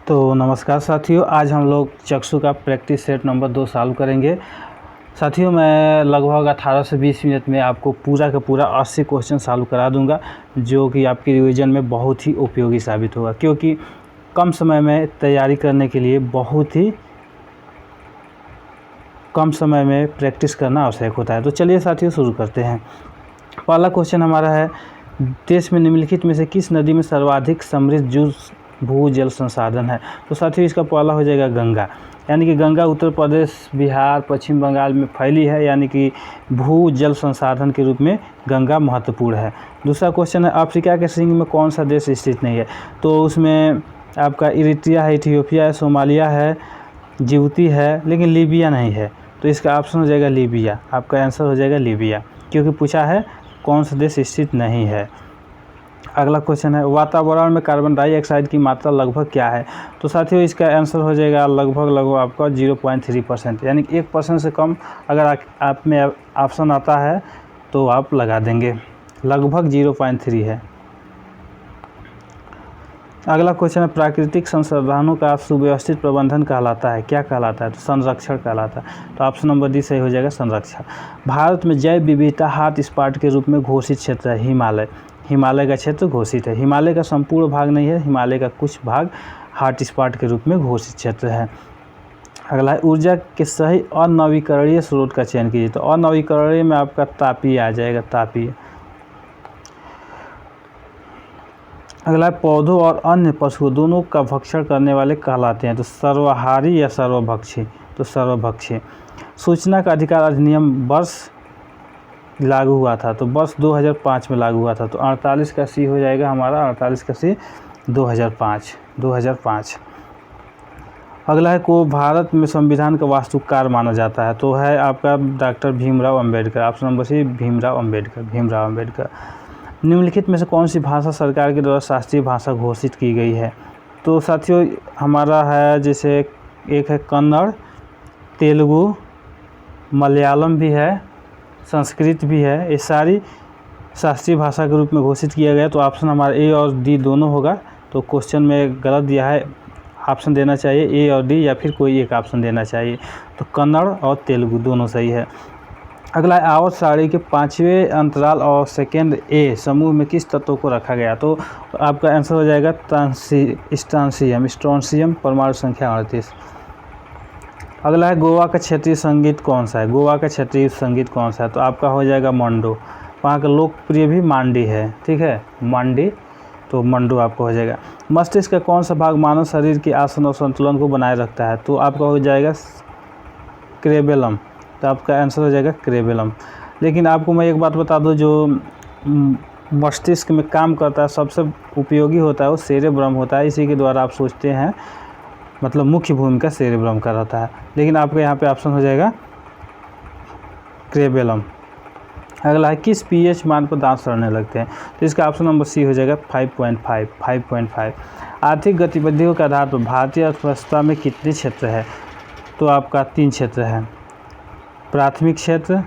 तो नमस्कार साथियों, आज हम लोग चक्षु का प्रैक्टिस सेट नंबर 2 सॉल्व करेंगे। साथियों, मैं लगभग 18 से 20 मिनट में आपको पूरा का पूरा 80 क्वेश्चन सॉल्व करा दूंगा, जो कि आपके रिवीजन में बहुत ही उपयोगी साबित होगा, क्योंकि कम समय में तैयारी करने के लिए बहुत ही कम समय में प्रैक्टिस करना आवश्यक होता है। तो चलिए साथियों, शुरू करते हैं। पहला क्वेश्चन हमारा है, देश में निम्नलिखित में से किस नदी में सर्वाधिक समृद्ध भूजल संसाधन है। तो साथियों, इसका पहला हो जाएगा गंगा, यानी कि गंगा उत्तर प्रदेश, बिहार, पश्चिम बंगाल में फैली है, यानी कि भूजल संसाधन के रूप में गंगा महत्वपूर्ण है। दूसरा क्वेश्चन है, अफ्रीका के सिंह में कौन सा देश स्थित नहीं है। तो उसमें आपका इरिट्रिया है, इथियोपिया है, सोमालिया है, जिबूती है, लेकिन लीबिया नहीं है। तो इसका ऑप्शन हो जाएगा लीबिया। आपका आंसर हो जाएगा लीबिया, क्योंकि पूछा है कौन सा देश स्थित नहीं है। अगला क्वेश्चन है, वातावरण में कार्बन डाइऑक्साइड की मात्रा लगभग क्या है। तो साथियों, इसका आंसर हो जाएगा लगभग आपका 0.3%, यानी कि 1% से कम अगर आप में ऑप्शन आता है तो आप लगा देंगे, लगभग 0.3 है। अगला क्वेश्चन है, प्राकृतिक संसाधनों का सुव्यवस्थित प्रबंधन कहलाता है, क्या कहलाता है। तो संरक्षण कहलाता है। तो ऑप्शन नंबर डी सही हो जाएगा, संरक्षण। भारत में जैव विविधता हॉट स्पॉट के रूप में घोषित क्षेत्र है हिमालय। हिमालय का क्षेत्र घोषित है। हिमालय का संपूर्ण भाग नहीं है, हिमालय का कुछ भाग हॉट स्पॉट के रूप में घोषित क्षेत्र है। अगला है, ऊर्जा के सही अनवीकरणीय स्रोत का चयन कीजिए। तो अनवीकरणीय में आपका तापीय आ जाएगा, तापीय। अगला है, पौधों और अन्य पशुओं दोनों का भक्षण करने वाले कहलाते हैं। तो सर्वहारी या सर्वभक्षी। तो सर्वभक्षी। सूचना का अधिकार अधिनियम वर्ष लागू हुआ था। तो वर्ष 2005 में लागू हुआ था। तो 48 का सी हो जाएगा हमारा, 48 का सी 2005। अगला है, को भारत में संविधान का वास्तुकार माना जाता है। तो है आपका doctor Bhimrao Ambedkar. Option number C Bhimrao Ambedkar. निम्नलिखित में से कौन सी भाषा सरकार के द्वारा राष्ट्रीय भाषा घोषित की गई है। तो साथियों, हमारा है जैसे एक है कन्नड़, तेलुगु, मलयालम भी है, संस्कृत भी है। ये सारी शास्त्रीय भाषा के रूप में घोषित किया गया। तो ऑप्शन हमारा ए और डी दोनों होगा। तो क्वेश्चन में गलत दिया है, ऑप्शन देना चाहिए ए और डी, या फिर कोई एक ऑप्शन देना चाहिए। तो कन्नड़ और तेलुगु दोनों सही है। अगला है, आवर्त सारणी के 5वें अंतराल और सेकेंड ए समूह में किस तत्व को रखा गया। तो आपका आंसर हो जाएगा स्ट्रोंशियम, परमाणु संख्या 38। अगला है, गोवा का क्षेत्रीय संगीत कौन सा है। गोवा का क्षेत्रीय संगीत कौन सा है। तो आपका हो जाएगा मंडो। वहाँ का लोकप्रिय भी मांडी है, ठीक है, मांडी। तो मंडो आपका हो जाएगा। मस्तिष्क का कौन सा भाग मानव शरीर के आसन और संतुलन को बनाए रखता है। तो आपका हो जाएगा क्रेबेलम। तो आपका आंसर हो जाएगा क्रेबेलम। लेकिन आपको मैं एक बात बता दूं, जो मस्तिष्क में काम करता है, सबसे उपयोगी होता है वो सेरेब्रम होता है। इसी के द्वारा आप सोचते हैं, मतलब मुख्य भूमिका सेरेब्रम का रहता है। लेकिन आपका यहाँ पे ऑप्शन हो जाएगा क्रेबेलम। अगला है, किस पीएच मान पर दांत सड़ने लगते हैं। तो इसका ऑप्शन नंबर सी हो जाएगा 5.5। आर्थिक गतिविधियों के आधार पर भारतीय अर्थव्यवस्था में कितने क्षेत्र है। तो आपका 3 क्षेत्र है, प्राथमिक क्षेत्र,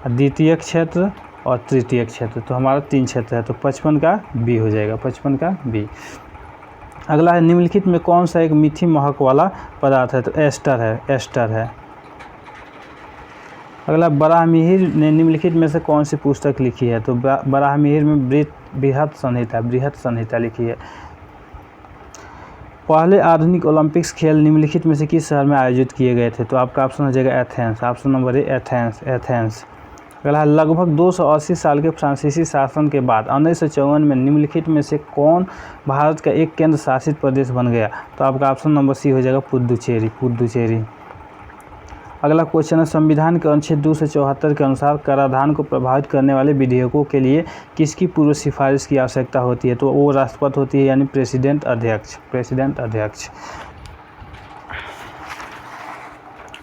द्वितीयक क्षेत्र और तृतीयक क्षेत्र। तो हमारा 3 क्षेत्र है। तो 55 का बी हो जाएगा, 55 का बी। अगला है, निम्नलिखित में कौन सा एक मीठी महक वाला पदार्थ है। तो एस्टर है। अगला, बराहमिहिर ने निम्नलिखित में से कौन सी पुस्तक लिखी है। तो बराहमिहिर में बृहत संहिता लिखी है। पहले आधुनिक ओलंपिक्स खेल निम्नलिखित में से किस शहर में आयोजित किए गए थे। तो आपका ऑप्शन हो जाएगा Athens. Option number A Athens. अगला है, लगभग 280 साल के फ्रांसीसी शासन के बाद 1954 में निम्नलिखित में से कौन भारत का एक केंद्र शासित प्रदेश बन गया। तो आपका ऑप्शन नंबर सी हो जाएगा पुद्दुचेरी। अगला क्वेश्चन है, संविधान के अनुच्छेद 2 से 74 के अनुसार कराधान को प्रभावित करने वाले विधेयकों के लिए किसकी पूर्व सिफारिश की आवश्यकता होती है। तो वो राष्ट्रपति होती है, यानी प्रेसिडेंट अध्यक्ष।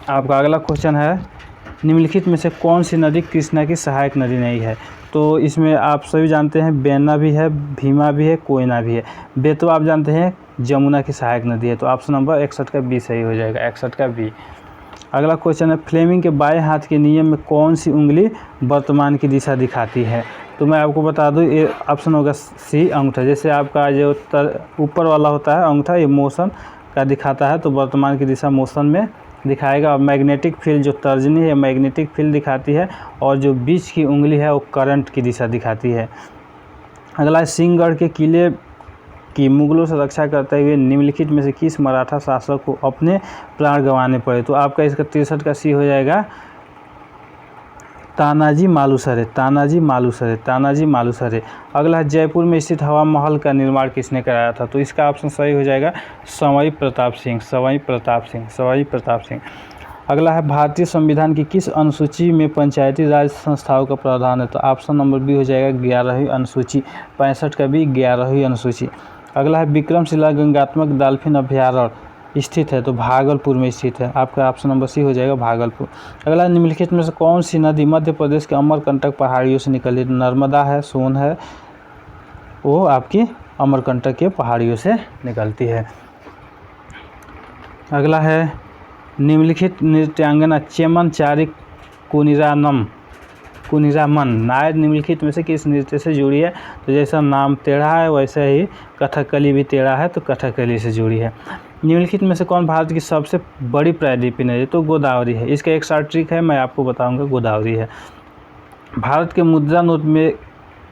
आपका अगला क्वेश्चन है, निम्नलिखित में से कौन सी नदी कृष्णा की सहायक नदी नहीं है। तो इसमें आप सभी जानते हैं, बेना भी है, भीमा भी है, कोयना भी है। बेतवा आप जानते हैं जमुना की सहायक नदी है। तो ऑप्शन नंबर 61 का बी सही हो जाएगा, 61 का बी। अगला क्वेश्चन है, फ्लेमिंग के बाएं हाथ के नियम में कौन सी उंगली वर्तमान की दिशा दिखाती है। तो मैं आपको बता दूं, ये ऑप्शन होगा सी अंगूठा। जैसे आपका जो ऊपर वाला होता है अंगूठा, ये मोशन का दिखाता है तो वर्तमान की दिशा मोशन में दिखाएगा। और मैग्नेटिक फील्ड जो तर्जनी है मैग्नेटिक फील्ड दिखाती है और जो बीच की उंगली है वो करंट की दिशा दिखाती है। अगला सिंहगढ़ के किले की मुगलों से रक्षा करते हुए निम्नलिखित में से किस मराठा शासक को अपने प्राण गंवाने पड़े? तो आपका इसका 63 का सी हो जाएगा तानाजी मालुसरे, तानाजी मालुसरे, तानाजी मालुसरे। अगला है जयपुर में स्थित हवा महल का निर्माण किसने कराया था? तो इसका ऑप्शन सही हो जाएगा सवाई प्रताप सिंह, सवाई प्रताप सिंह, सवाई प्रताप सिंह। अगला है भारतीय संविधान की किस अनुसूची में पंचायती राज संस्थाओं का प्रावधान है? तो ऑप्शन नंबर बी हो जाएगा 11वीं अनुसूची, 65 का भी 11वीं अनुसूची। अगला है विक्रमशिला गंगात्मक डॉल्फिन अभ्यारण्य स्थित है? तो भागलपुर में स्थित है। आपका ऑप्शन नंबर सी हो जाएगा भागलपुर। अगला निम्नलिखित में से कौन सी नदी मध्य प्रदेश के अमरकंटक पहाड़ियों से निकली? नर्मदा है, सोन है, वो आपकी अमरकंटक के पहाड़ियों से निकलती है। अगला है निम्नलिखित नृत्यांगना चेमन चारिक कुनिरामन नायक निम्नलिखित में से किस नृत्य से जुड़ी है? तो जैसा नाम टेढ़ा है वैसे ही कथकली भी टेढ़ा है तो कथकली से जुड़ी है। निम्नलिखित में से कौन भारत की सबसे बड़ी प्रायद्वीपीय नदी? तो गोदावरी है। इसका एक शॉर्ट ट्रिक है, मैं आपको बताऊंगा, गोदावरी है। भारत के मुद्रा नोट में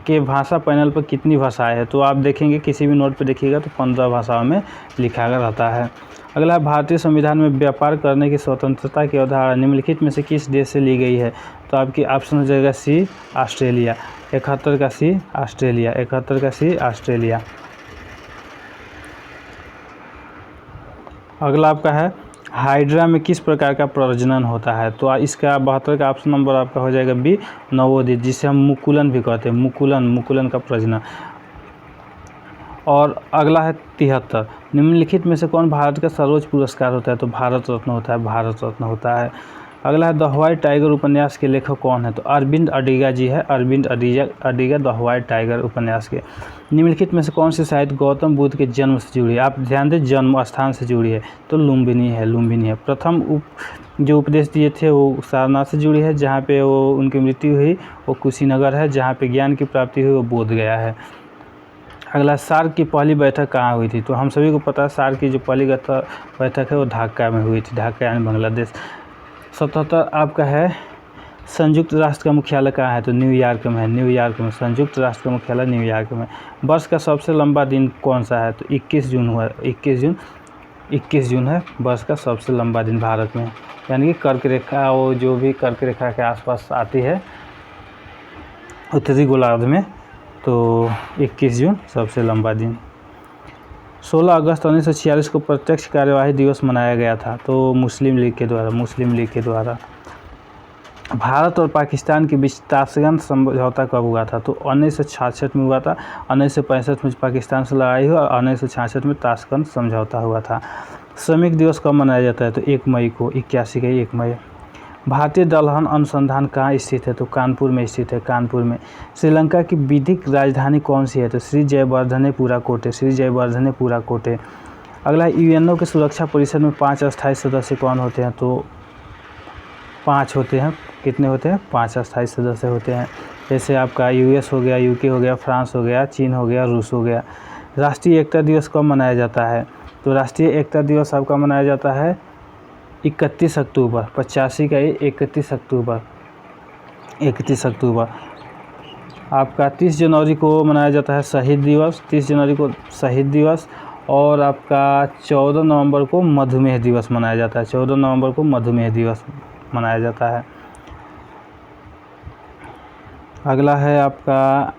के भाषा पैनल पर कितनी भाषाएं हैं? तो आप देखेंगे किसी भी नोट पर देखिएगा तो 15 भाषाओं में लिखा रहता है। अगला भारतीय संविधान में व्यापार करने की स्वतंत्रता की अवधारणा निम्नलिखित में से किस देश से ली गई है? तो आपकी ऑप्शन हो जाएगा सी ऑस्ट्रेलिया, 71 का सी ऑस्ट्रेलिया, 71 का सी ऑस्ट्रेलिया। अगला आपका है हाइड्रा में किस प्रकार का प्रजनन होता है? तो इसका 72 का ऑप्शन नंबर आपका हो जाएगा बी नवोदित, जिसे हम मुकुलन भी कहते हैं, मुकुलन का प्रजनन। और अगला है 73 निम्नलिखित में से कौन भारत का सर्वोच्च पुरस्कार होता है? तो भारत रत्न होता है, भारत रत्न होता है। अगला है द व्हाइट टाइगर उपन्यास के लेखक कौन है? तो अरविंद अडिगा जी है, Arvind Adiga the White Tiger उपन्यास के। निम्नलिखित में से कौन सी साहित्य गौतम बुद्ध के जन्म से जुड़ी है? आप ध्यान दें जन्म स्थान से जुड़ी है तो लुम्बिनी है, लुम्बिनी है। प्रथम जो उपदेश दिए थे वो सारनाथ से जुड़ी है, जहाँ पे वो उनकी मृत्यु हुई वो कुशीनगर है, जहाँ पे ज्ञान की प्राप्ति हुई वो बोध गया है। अगला सार्क की पहली बैठक कहाँ हुई थी? तो हम सभी को पता है सार्क की जो पहली बैठक है वो ढाका में हुई थी, ढाका यानी बांग्लादेश। 77 आपका है संयुक्त राष्ट्र का मुख्यालय कहाँ है? तो न्यूयॉर्क में है, न्यूयॉर्क में। संयुक्त राष्ट्र का मुख्यालय न्यूयॉर्क में। वर्ष का सबसे लंबा दिन कौन सा है? तो 21 जून हुआ, 21 जून है वर्ष का सबसे लंबा दिन भारत में, यानी कि कर्क रेखा, वो जो भी कर्क रेखा के आसपास आती है उत्तरी गोलार्ध में, तो 21 जून सबसे लंबा दिन। 16 अगस्त 1946 को प्रत्यक्ष कार्यवाही दिवस मनाया गया था? तो मुस्लिम लीग के द्वारा। भारत और पाकिस्तान के बीच ताशकंद समझौता कब हुआ था? तो 1966 में हुआ था। 1965 में पाकिस्तान से लड़ाई हुआ और 1966 में ताशकंद समझौता हुआ था। श्रमिक दिवस कब मनाया जाता है? तो 1 मई को, 81 का 1 मई। भारतीय दलहन अनुसंधान कहाँ स्थित है? तो कानपुर में स्थित है, कानपुर में। श्रीलंका की विधिक राजधानी कौन सी है? तो श्री जयवर्धनेपुरा कोटे, श्री जयवर्धनेपुरा कोटे। अगला यूएनओ के सुरक्षा परिषद में 5 अस्थायी सदस्य कौन होते हैं? तो 5 होते हैं। कितने होते हैं? 5 अस्थायी सदस्य होते हैं। जैसे आपका यूएस हो गया, यूके हो गया, फ्रांस हो गया, चीन हो गया, रूस हो गया। राष्ट्रीय एकता दिवस कब मनाया जाता है? तो राष्ट्रीय एकता दिवस आपका मनाया जाता है 31 अक्टूबर, 85 का 31 अक्टूबर, 31 अक्टूबर। आपका 30 जनवरी को मनाया जाता है शहीद दिवस, 30 जनवरी को शहीद दिवस। और आपका 14 नवंबर को मधुमेह दिवस मनाया जाता है, 14 नवंबर को मधुमेह दिवस मनाया जाता है। अगला है आपका,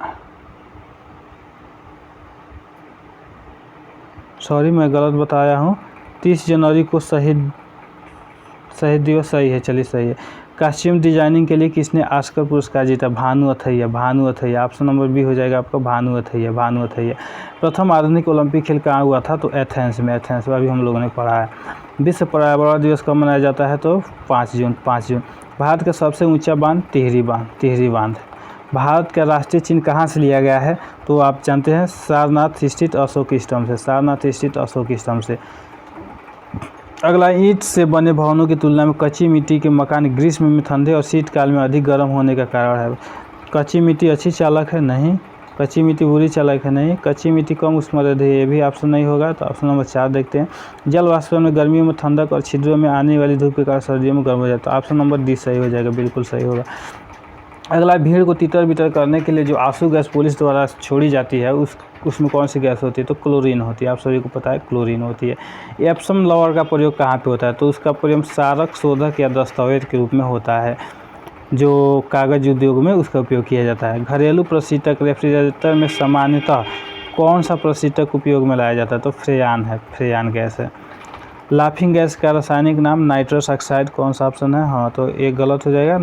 सॉरी मैं गलत बताया हूँ, 30 जनवरी को शहीद दिवस सही है, चलिए सही है। कॉस्ट्यूम डिजाइनिंग के लिए किसने ऑस्कर पुरस्कार जीता? Bhanu Athaiya, Bhanu Athaiya. Option number B हो जाएगा आपका भानु अथैया, भानु अथैया। प्रथम आधुनिक ओलंपिक खेल कहाँ हुआ था? तो एथेंस में, एथेंस में अभी हम लोगों ने पढ़ा है। विश्व पर्यावरण दिवस कब मनाया जाता है? तो 5 जून, 5 जून। भारत का सबसे ऊंचा बांध टिहरी बांध, टिहरी बांध। भारत का राष्ट्रीय चिन्ह कहाँ से लिया गया है? तो आप जानते हैं सारनाथ स्थित अशोक स्तंभ से, सारनाथ स्थित अशोक स्तंभ से। अगला ईंट से बने भवनों की तुलना में कच्ची मिट्टी के मकान ग्रीष्म में ठंडे और शीतकाल में अधिक गर्म होने का कारण है? कच्ची मिट्टी अच्छी चालक है? नहीं, कच्ची मिट्टी बुरी चालक है नहीं, कच्ची मिट्टी कम ऊष्मरोधी है, ये भी ऑप्शन नहीं होगा। तो ऑप्शन नंबर 4 देखते हैं, जल वाष्पन में गर्मियों में ठंडक और छिद्रों में आने वाली धूप के कारण सर्दियों में गर्म हो जाता है। ऑप्शन नंबर डी सही हो जाएगा, बिल्कुल सही होगा। अगला, भीड़ को तितर बितर करने के लिए जो आंसू गैस पुलिस द्वारा छोड़ी जाती है उसमें कौन सी गैस होती है? तो क्लोरीन होती है। आप सभी को पता है क्लोरीन होती है। एप्सम लवर का प्रयोग कहाँ पे होता है? तो उसका प्रयोग सारक, शोधक या दस्तावेज के रूप में होता है, जो कागज उद्योग में उसका उपयोग किया जाता है। घरेलू प्रशीतक रेफ्रिजरेटर में सामान्यतः कौन सा प्रशीतक उपयोग में लाया जाता है? तो फ्रेयान है, फ्रेयान गैस है। लाफिंग गैस का रासायनिक नाम नाइट्रस ऑक्साइड, कौन सा ऑप्शन है? हाँ, तो एक गलत हो जाएगा,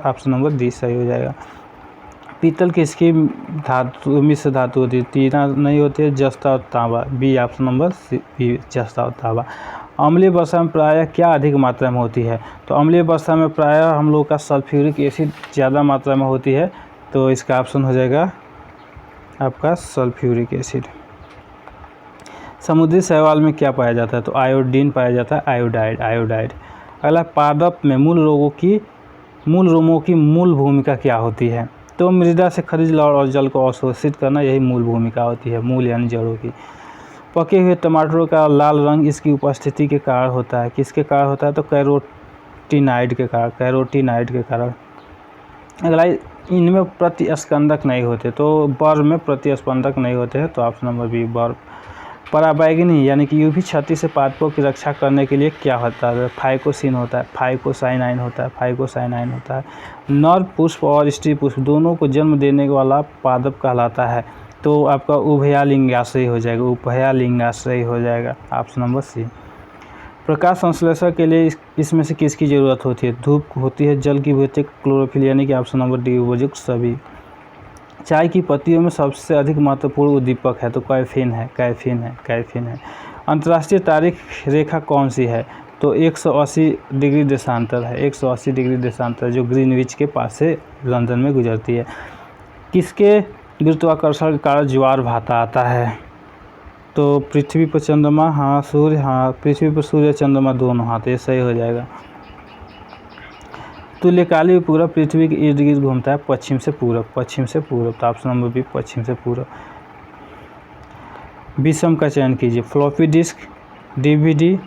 ऑप्शन नंबर डी सही हो जाएगा। पीतल किसकी धातु, मिश्र धातु होती है? तीना नहीं होती है, जस्ता और तांबा, बी ऑप्शन नंबर बी, जस्ता और तांबा। अम्लीय वर्षा में प्रायः क्या अधिक मात्रा में होती है? तो अम्लीय वर्षा में प्रायः हम लोग का सल्फ्यूरिक एसिड ज़्यादा मात्रा में होती है, तो इसका ऑप्शन हो जाएगा आपका सल्फ्यूरिक एसिड। समुद्री शैवाल में क्या पाया जाता है? तो आयोडीन पाया जाता है, आयोडाइड। अगला, पादप में मूल रोमों की मूल भूमिका क्या होती है? तो मृदा से खनिज लवण और जल को अवशोषित करना, यही मूल भूमिका होती है, मूल यानी जड़ों की। पके हुए टमाटरों का लाल रंग इसकी उपस्थिति के कारण होता है, किसके कारण होता है? तो कैरोटीनाइड के कारण। अगला, इनमें प्रतिस्पंदक नहीं होते, तो बर्फ में प्रतिस्पंदक नहीं होते हैं, तो ऑप्शन नंबर बी, बर्फ। पराबैंगनी यानी कि यूवी क्षति से पादपों की रक्षा करने के लिए क्या होता है? फाइकोसिन होता है, फाइकोसाइनाइन होता है। नर पुष्प और स्त्री पुष्प दोनों को जन्म देने वाला पादप कहलाता है, तो आपका उभयलिंगाश्रयी हो जाएगा, ऑप्शन नंबर सी। प्रकाश संश्लेषण के लिए इसमें से किसकी ज़रूरत होती है? धूप होती है, जल की होती है, क्लोरोफिल, यानी कि ऑप्शन नंबर डी उपयुक्त सभी। चाय की पत्तियों में सबसे अधिक महत्वपूर्ण उद्दीपक है, तो कैफीन है। अंतर्राष्ट्रीय तारीख रेखा कौन सी है? तो 180 डिग्री देशांतर है, 180 डिग्री देशांतर, जो ग्रीनविच के पास से लंदन में गुजरती है। किसके गुरुत्वाकर्षण के कारण ज्वार भाटा आता है? तो पृथ्वी पर चंद्रमा, हाँ सूर्य, हाँ पृथ्वी पर सूर्य चंद्रमा दोनों हाथ, ये सही हो जाएगा। तुल्यकालिक उपग्रह पृथ्वी के इर्द गिर्द घूमता है, पश्चिम से पूरब, तो ऑप्शन नंबर बी, पश्चिम से पूरब। विषम का चयन कीजिए, floppy disk, DVD,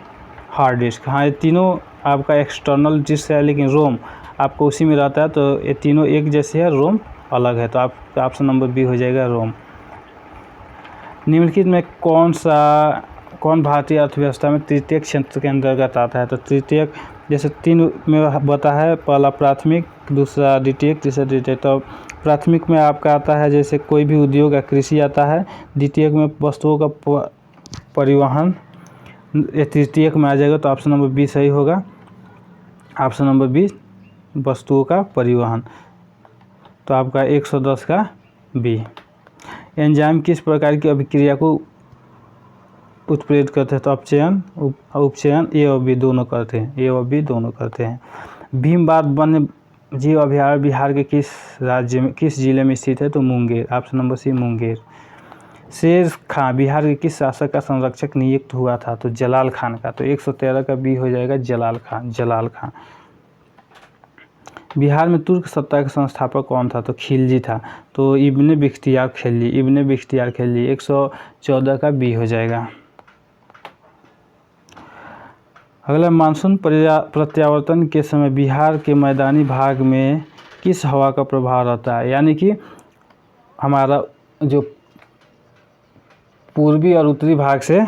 hard disk. हाँ, ये तीनों आपका एक्सटर्नल डिस्क है, लेकिन रोम आपको उसी में रहता है, तो ये तीनों एक जैसे है, रोम अलग है, तो आपका ऑप्शन नंबर बी हो जाएगा, रोम। निम्नलिखित में कौन भारतीय अर्थव्यवस्था में तृतीयक क्षेत्र के अंतर्गत आता है? तो तृतीयक जैसे 3 में बता है, पहला प्राथमिक, दूसरा द्वितीयक, तीसरा द्वितीयक। तो प्राथमिक में आपका आता है जैसे कोई भी उद्योग या कृषि आता है, द्वितीयक में वस्तुओं का परिवहन, ये तृतीयक में आ जाएगा, तो ऑप्शन नंबर बी सही होगा, ऑप्शन नंबर बी, वस्तुओं का परिवहन, तो आपका 110 का बी। एंजाइम किस प्रकार की अभिक्रिया को उत्प्रेरित करते हैं? तो उपचयन ए और बी दोनों करते हैं। भीमबाद वन्य जीव अभयारण्य बिहार के किस जिले में स्थित है? तो Munger, option number C, Munger. Sher Khan Bihar के किस शासक का संरक्षक नियुक्त हुआ था? तो जलाल खान का, तो 113 का बी हो जाएगा, जलाल खां। बिहार में तुर्क सत्ता का संस्थापक कौन था? तो खिलजी था, तो इब्ने बख्तियार खिलजी, 114 का बी हो जाएगा। अगला, मानसून प्रत्यावर्तन के समय बिहार के मैदानी भाग में किस हवा का प्रभाव रहता है? यानी कि हमारा जो पूर्वी और उत्तरी भाग से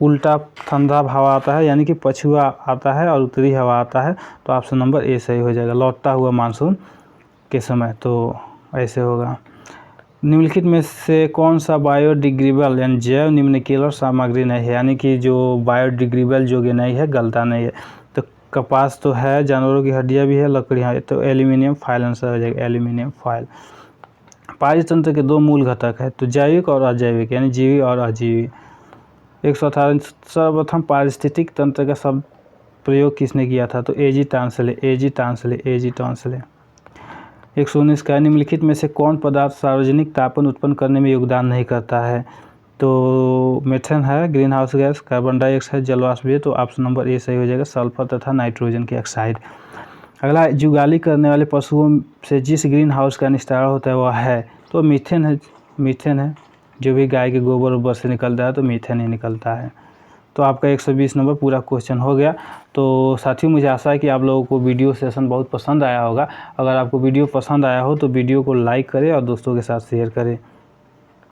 उल्टा ठंडा हवा आता है, यानी कि पछुआ आता है और उत्तरी हवा आता है, तो ऑप्शन नंबर ए सही हो जाएगा, लौटता हुआ मानसून के समय, तो ऐसे होगा। निम्नलिखित में से कौन सा बायोडिग्रेडेबल यानी जैव निम्नलिखित सामग्री नहीं है? यानी कि जो बायोडिग्रेडेबल जो नहीं है, गलता नहीं है। तो कपास तो है, जानवरों की हड्डियां भी है, लकड़ियाँ है, तो एल्यूमिनियम फाइल आंसर हो जाएगा, एल्यूमिनियम फाइल। पारितंत्र के 2 मूल घटक है, तो जैविक और अजैविक, यानी जीवी और अजीवी। 118 सर्वप्रथम पारिस्थितिक तंत्र का शब्द प्रयोग किसने किया था? तो एजी टांसले। 119 का, निम्नलिखित में से कौन पदार्थ सार्वजनिक तापन उत्पन्न करने में योगदान नहीं करता है? तो मेथेन है, green house gas, carbon dioxide, जलवाष्प भी है, तो ऑप्शन नंबर ए सही हो जाएगा, सल्फर तथा नाइट्रोजन की ऑक्साइड। अगला, जुगाली करने वाले पशुओं से जिस ग्रीन हाउस का निस्तारण होता है वह है? तो मीथेन है, मीथेन है। जो भी गाय के गोबर वोबर से निकलता है तो मीथेन ही निकलता है। तो आपका 120 नंबर पूरा क्वेश्चन हो गया। तो साथियों, मुझे आशा है कि आप लोगों को वीडियो सेशन बहुत पसंद आया होगा। अगर आपको वीडियो पसंद आया हो तो वीडियो को लाइक करें और दोस्तों के साथ शेयर करें।